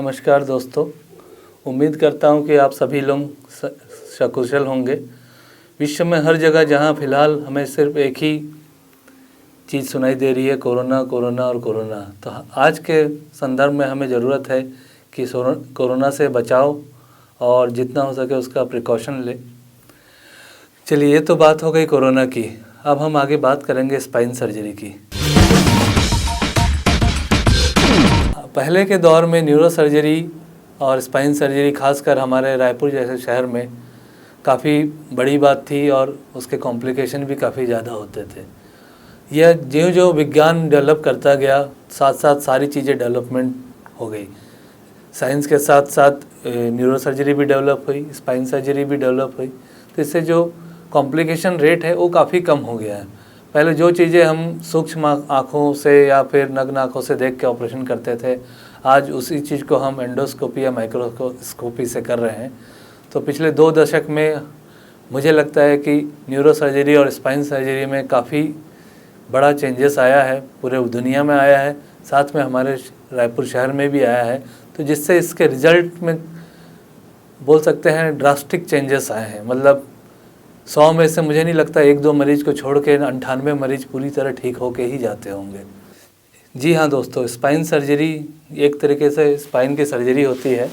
नमस्कार दोस्तों, उम्मीद करता हूं कि आप सभी लोग सकुशल होंगे। विश्व में हर जगह जहां फ़िलहाल हमें सिर्फ एक ही चीज़ सुनाई दे रही है, कोरोना कोरोना और कोरोना। तो आज के संदर्भ में हमें ज़रूरत है कि कोरोना से बचाव और जितना हो सके उसका प्रिकॉशन ले। चलिए, ये तो बात हो गई कोरोना की। अब हम आगे बात करेंगे स्पाइन सर्जरी की। पहले के दौर में न्यूरो सर्जरी और स्पाइन सर्जरी खासकर हमारे रायपुर जैसे शहर में काफ़ी बड़ी बात थी और उसके कॉम्प्लिकेशन भी काफ़ी ज़्यादा होते थे। यह जो विज्ञान डेवलप करता गया, साथ साथ सारी चीज़ें डेवलपमेंट हो गई। साइंस के साथ साथ न्यूरो सर्जरी भी डेवलप हुई, स्पाइन सर्जरी भी डेवलप हुई। तो इससे जो कॉम्प्लिकेशन रेट है वो काफ़ी कम हो गया है। पहले जो चीज़ें हम सूक्ष्म आँखों से या फिर नग्न आँखों से देख के ऑपरेशन करते थे, आज उसी चीज़ को हम एंडोस्कोपी या माइक्रोस्कोपी से कर रहे हैं। तो पिछले 2 दशक में मुझे लगता है कि न्यूरो सर्जरी और स्पाइन सर्जरी में काफ़ी बड़ा चेंजेस आया है, पूरे दुनिया में आया है, साथ में हमारे रायपुर शहर में भी आया है। तो जिससे इसके रिज़ल्ट में बोल सकते हैं ड्रास्टिक चेंजेस आए हैं। मतलब 100 में से मुझे नहीं लगता 1-2 मरीज को छोड़ के 98 मरीज पूरी तरह ठीक होके ही जाते होंगे। जी हाँ दोस्तों, स्पाइन सर्जरी एक तरीके से स्पाइन की सर्जरी होती है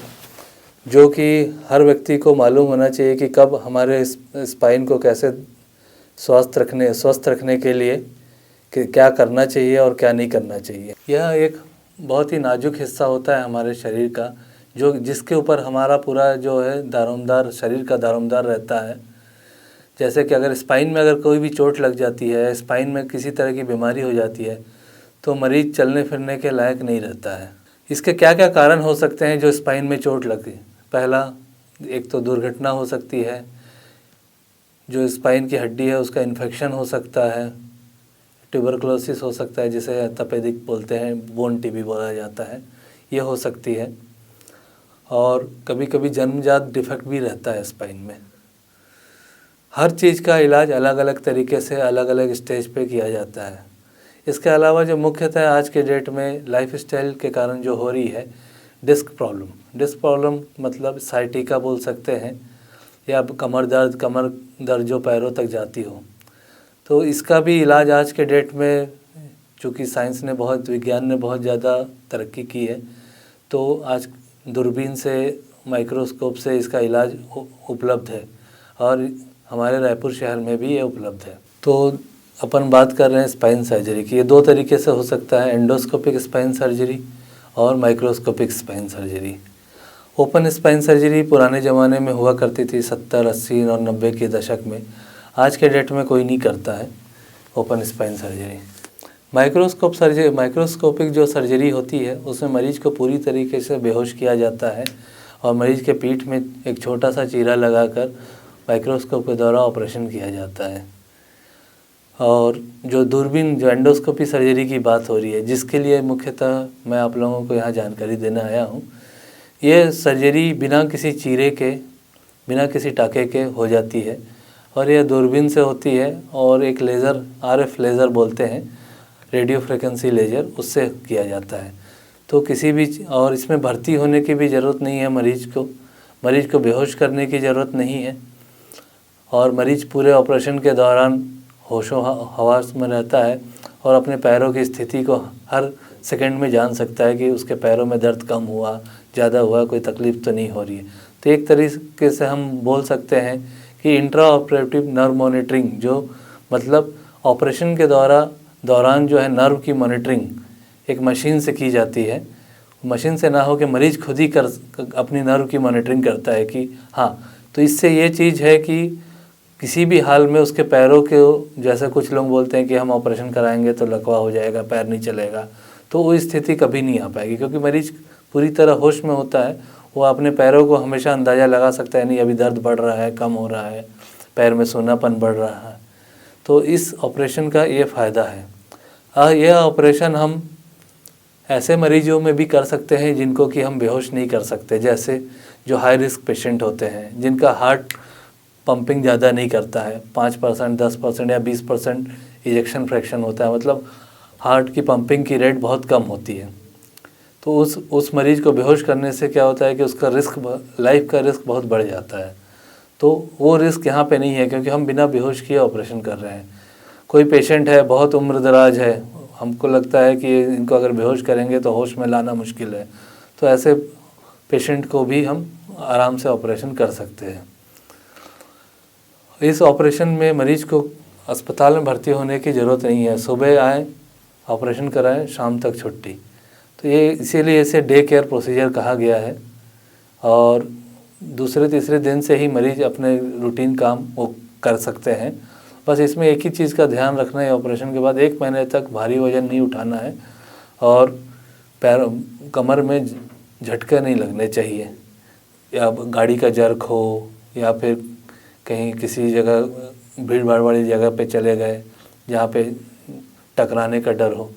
जो कि हर व्यक्ति को मालूम होना चाहिए कि कब हमारे स्पाइन को कैसे स्वस्थ रखने के लिए कि क्या करना चाहिए और क्या नहीं करना चाहिए। यह एक बहुत ही नाजुक हिस्सा होता है हमारे शरीर का, जिसके ऊपर हमारा पूरा जो है दारोमदार, शरीर का दारोमदार रहता है। जैसे कि अगर स्पाइन में अगर कोई भी चोट लग जाती है, स्पाइन में किसी तरह की बीमारी हो जाती है, तो मरीज़ चलने फिरने के लायक नहीं रहता है। इसके क्या क्या कारण हो सकते हैं जो स्पाइन में चोट लगे? पहला, एक तो दुर्घटना हो सकती है, जो स्पाइन की हड्डी है उसका इन्फेक्शन हो सकता है, ट्यूबरकुलोसिस हो सकता है जिसे तपेदिक बोलते हैं, बोन टीबी बोला जाता है, ये हो सकती है। और कभी कभी जन्मजात डिफेक्ट भी रहता है स्पाइन में। हर चीज़ का इलाज अलग अलग तरीके से अलग अलग स्टेज पे किया जाता है। इसके अलावा जो मुख्यतः आज के डेट में लाइफस्टाइल के कारण जो हो रही है डिस्क प्रॉब्लम मतलब साइटिका बोल सकते हैं, या कमर दर्द जो पैरों तक जाती हो, तो इसका भी इलाज आज के डेट में, चूँकि विज्ञान ने बहुत ज़्यादा तरक्की की है, तो आज दूरबीन से, माइक्रोस्कोप से इसका इलाज उपलब्ध है और हमारे रायपुर शहर में भी ये उपलब्ध है। तो अपन बात कर रहे हैं स्पाइन सर्जरी की। ये 2 तरीके से हो सकता है, एंडोस्कोपिक स्पाइन सर्जरी और microscopic spine surgery. Open spine surgery पुराने ज़माने में हुआ करती थी 70, 80 और 90 के दशक में। आज के डेट में कोई नहीं करता है ओपन स्पाइन सर्जरी। माइक्रोस्कोपिक जो सर्जरी होती है उसमें मरीज़ को पूरी तरीके से बेहोश किया जाता है और मरीज़ के पीठ में एक छोटा सा चीरा लगाकर माइक्रोस्कोप के द्वारा ऑपरेशन किया जाता है। और जो एंडोस्कोपी सर्जरी की बात हो रही है, जिसके लिए मुख्यतः मैं आप लोगों को यहाँ जानकारी देने आया हूँ, ये सर्जरी बिना किसी चीरे के, बिना किसी टाँके के हो जाती है और यह दूरबीन से होती है और एक लेज़र, RF लेज़र बोलते हैं, रेडियो फ्रिक्वेंसी लेज़र, उससे किया जाता है। तो और इसमें भर्ती होने की भी ज़रूरत नहीं है मरीज़ को बेहोश करने की ज़रूरत नहीं है और मरीज़ पूरे ऑपरेशन के दौरान होशो हवास में रहता है और अपने पैरों की स्थिति को हर सेकंड में जान सकता है कि उसके पैरों में दर्द कम हुआ, ज़्यादा हुआ, कोई तकलीफ़ तो नहीं हो रही है। तो एक तरीके से हम बोल सकते हैं कि इंट्रा ऑपरेटिव नर्व मॉनिटरिंग, जो मतलब ऑपरेशन के दौरान जो है नर्व की मॉनिटरिंग एक मशीन से की जाती है। मशीन से ना हो कि मरीज़ खुद ही अपनी नर्व की मॉनिटरिंग करता है कि हाँ। तो इससे ये चीज़ है कि किसी भी हाल में उसके पैरों के, जैसे कुछ लोग बोलते हैं कि हम ऑपरेशन कराएंगे तो लकवा हो जाएगा, पैर नहीं चलेगा, तो वो स्थिति कभी नहीं आ पाएगी क्योंकि मरीज़ पूरी तरह होश में होता है। वो अपने पैरों को हमेशा अंदाज़ा लगा सकता है, नहीं अभी दर्द बढ़ रहा है, कम हो रहा है, पैर में सूनापन बढ़ रहा है। तो इस ऑपरेशन का ये फ़ायदा है। यह ऑपरेशन हम ऐसे मरीजों में भी कर सकते हैं जिनको कि हम बेहोश नहीं कर सकते, जैसे जो हाई रिस्क पेशेंट होते हैं, जिनका हार्ट पंपिंग ज़्यादा नहीं करता है, 5%, 10% या 20% इजेक्शन फ्रैक्शन होता है, मतलब हार्ट की पंपिंग की रेट बहुत कम होती है। तो उस मरीज़ को बेहोश करने से क्या होता है कि उसका लाइफ का रिस्क बहुत बढ़ जाता है। तो वो रिस्क यहाँ पे नहीं है, क्योंकि हम बिना बेहोश किए ऑपरेशन कर रहे हैं। कोई पेशेंट है, बहुत उम्र दराज है, हमको लगता है कि इनको अगर बेहोश करेंगे तो होश में लाना मुश्किल है, तो ऐसे पेशेंट को भी हम आराम से ऑपरेशन कर सकते हैं। इस ऑपरेशन में मरीज़ को अस्पताल में भर्ती होने की ज़रूरत नहीं है। सुबह आए, ऑपरेशन कराएं, शाम तक छुट्टी। तो ये इसीलिए इसे डे केयर प्रोसीजर कहा गया है। और दूसरे तीसरे दिन से ही मरीज़ अपने रूटीन काम वो कर सकते हैं। बस इसमें एक ही चीज़ का ध्यान रखना है, ऑपरेशन के बाद 1 महीने तक भारी वज़न नहीं उठाना है और कमर में झटके नहीं लगने चाहिए, या गाड़ी का जर्क हो, या फिर कहीं किसी जगह भीड़ भाड़ वाली जगह पे चले गए जहाँ पे टकराने का डर हो,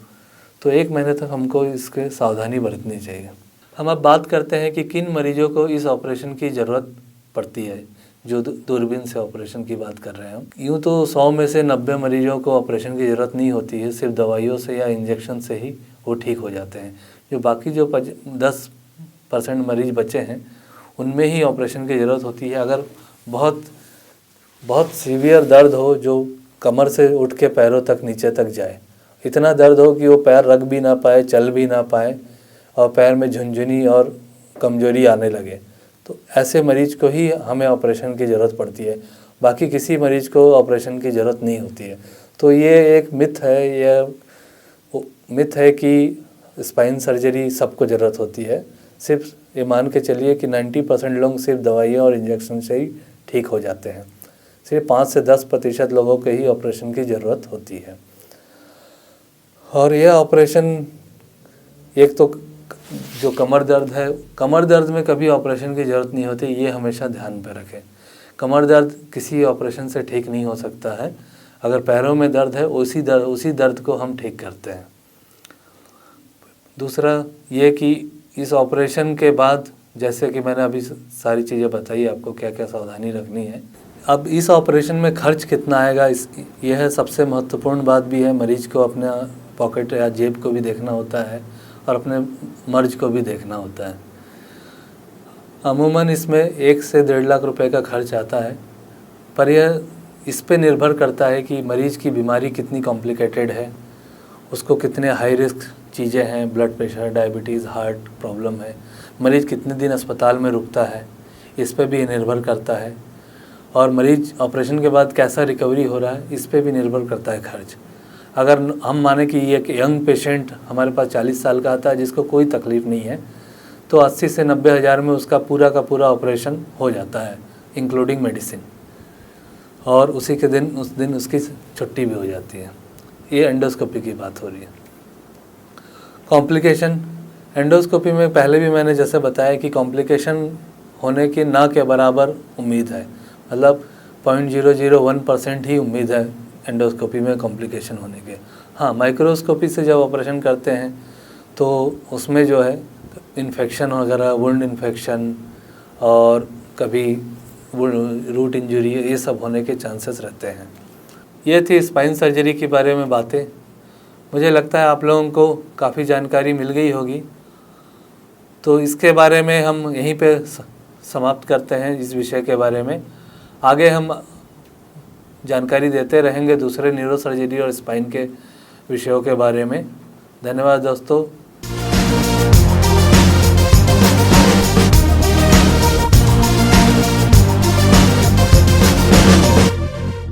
तो 1 महीने तक हमको इसके सावधानी बरतनी चाहिए। हम अब बात करते हैं कि किन मरीजों को इस ऑपरेशन की ज़रूरत पड़ती है, जो दूरबीन से ऑपरेशन की बात कर रहे हैं हम। यूँ तो 100 में से 90 मरीजों को ऑपरेशन की ज़रूरत नहीं होती है, सिर्फ दवाइयों से या इंजेक्शन से ही वो ठीक हो जाते हैं। जो बाकी जो 10% मरीज़ बचे हैं, उनमें ही ऑपरेशन की ज़रूरत होती है। अगर बहुत सीवियर दर्द हो, जो कमर से उठ के पैरों तक नीचे तक जाए, इतना दर्द हो कि वो पैर रख भी ना पाए, चल भी ना पाए, और पैर में झुनझुनी और कमजोरी आने लगे, तो ऐसे मरीज को ही हमें ऑपरेशन की ज़रूरत पड़ती है। बाकी किसी मरीज़ को ऑपरेशन की ज़रूरत नहीं होती है। तो ये एक मिथ है कि स्पाइन सर्जरी सबको ज़रूरत होती है। सिर्फ ये मान के चलिए कि 90% लोग सिर्फ दवाइयाँ और इंजेक्शन से ही ठीक हो जाते हैं। सिर्फ 5 से 10% लोगों के ही ऑपरेशन की ज़रूरत होती है। और यह ऑपरेशन, एक तो जो कमर दर्द है, कमर दर्द में कभी ऑपरेशन की ज़रूरत नहीं होती, ये हमेशा ध्यान पे रखें। कमर दर्द किसी ऑपरेशन से ठीक नहीं हो सकता है। अगर पैरों में दर्द है, उसी दर्द को हम ठीक करते हैं। दूसरा ये कि इस ऑपरेशन के बाद, जैसे कि मैंने अभी सारी चीज़ें बताई आपको, क्या क्या सावधानी रखनी है। अब इस ऑपरेशन में खर्च कितना आएगा, यह है सबसे महत्वपूर्ण बात भी है। मरीज़ को अपना पॉकेट या जेब को भी देखना होता है और अपने मर्ज को भी देखना होता है। अमूमन इसमें 1 से 1.5 लाख रुपए का खर्च आता है, पर यह इस पे निर्भर करता है कि मरीज़ की बीमारी कितनी कॉम्प्लिकेटेड है, उसको कितने हाई रिस्क चीज़ें हैं, blood pressure, diabetes, heart problem है, मरीज़ कितने दिन अस्पताल में रुकता है, इस पे भी निर्भर करता है। और मरीज़ ऑपरेशन के बाद कैसा रिकवरी हो रहा है, इस पे भी निर्भर करता है खर्च। अगर हम माने कि ये एक यंग पेशेंट हमारे पास 40 साल का आता है, जिसको कोई तकलीफ़ नहीं है, तो 80 से 90 हज़ार में उसका पूरा का पूरा ऑपरेशन हो जाता है, इंक्लूडिंग मेडिसिन, और उस दिन उसकी छुट्टी भी हो जाती है। ये एंडोस्कोपी की बात हो रही है। कॉम्प्लिकेशन, एंडोस्कोपी में पहले भी मैंने जैसे बताया कि कॉम्प्लिकेशन होने की ना के बराबर उम्मीद है, मतलब 0.001% ही उम्मीद है एंडोस्कोपी में कॉम्प्लिकेशन होने के। हाँ, माइक्रोस्कोपी से जब ऑपरेशन करते हैं तो उसमें जो है इन्फेक्शन वगैरह, वुंड इन्फेक्शन और कभी रूट इंजरी, ये सब होने के चांसेस रहते हैं। ये थी स्पाइन सर्जरी के बारे में बातें। मुझे लगता है आप लोगों को काफ़ी जानकारी मिल गई होगी। तो इसके बारे में हम यहीं पे समाप्त करते हैं, इस विषय के बारे में। आगे हम जानकारी देते रहेंगे दूसरे न्यूरो सर्जरी और स्पाइन के विषयों के बारे में। धन्यवाद दोस्तों।